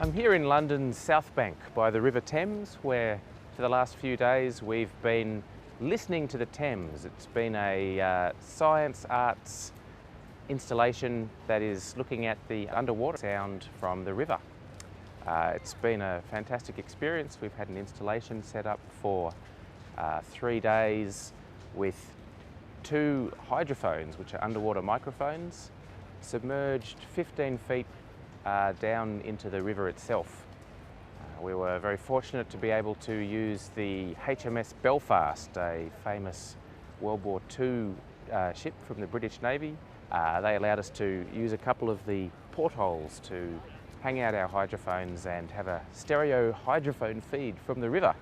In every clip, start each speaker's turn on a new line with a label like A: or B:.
A: I'm here in London's South Bank by the River Thames, where for the last few days we've been listening to the Thames. It's been a science arts installation that is looking at the underwater sound from the river. It's been a fantastic experience. We've had an installation set up for 3 days with 2 hydrophones, which are underwater microphones, submerged 15 feet down into the river itself. We were very fortunate to be able to use the HMS Belfast, a famous World War II ship from the British Navy. They allowed us to use a couple of the portholes to hang out our hydrophones and have a stereo hydrophone feed from the river.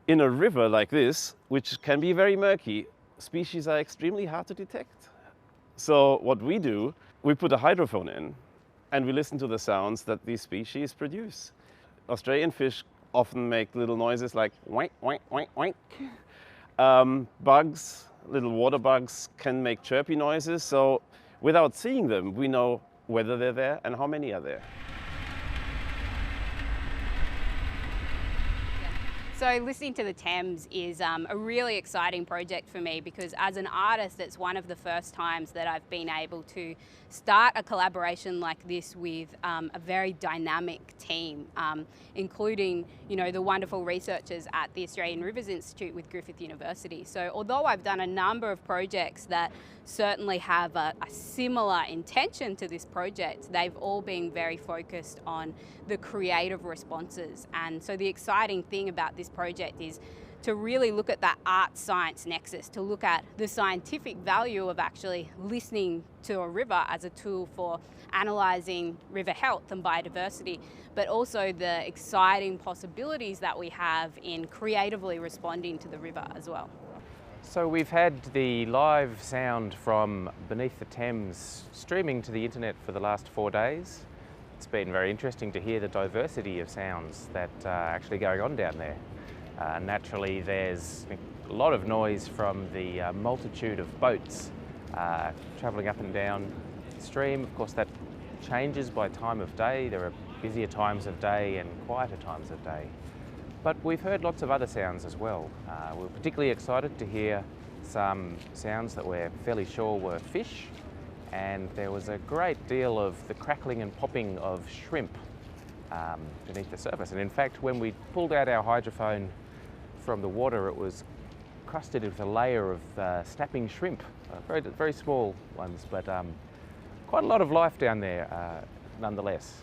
B: In a river like this, which can be very murky, species are extremely hard to detect. So what we do, we put a hydrophone in and we listen to the sounds that these species produce. Australian fish often make little noises like wank, wank, wank, wank. Bugs, little water bugs, can make chirpy noises. So without seeing them, we know whether they're there and how many are there.
C: So listening to the Thames is a really exciting project for me, because as an artist, it's one of the first times that I've been able to start a collaboration like this with a very dynamic team, including the wonderful researchers at the Australian Rivers Institute with Griffith University. So although I've done a number of projects that certainly have a similar intention to this project, they've all been very focused on the creative responses. And so the exciting thing about this project is to really look at that art-science nexus, to look at the scientific value of actually listening to a river as a tool for analysing river health and biodiversity, but also the exciting possibilities that we have in creatively responding to the river as well.
A: So we've had the live sound from beneath the Thames streaming to the internet for the last 4 days. It's been very interesting to hear the diversity of sounds that are actually going on down there. Naturally, there's a lot of noise from the multitude of boats travelling up and down the stream. Of course, that changes by time of day. There are busier times of day and quieter times of day. But we've heard lots of other sounds as well. We're particularly excited to hear some sounds that we're fairly sure were fish, and there was a great deal of the crackling and popping of shrimp beneath the surface. And in fact, when we pulled out our hydrophone from the water, it was crusted with a layer of snapping shrimp, very small ones, but quite a lot of life down there nonetheless.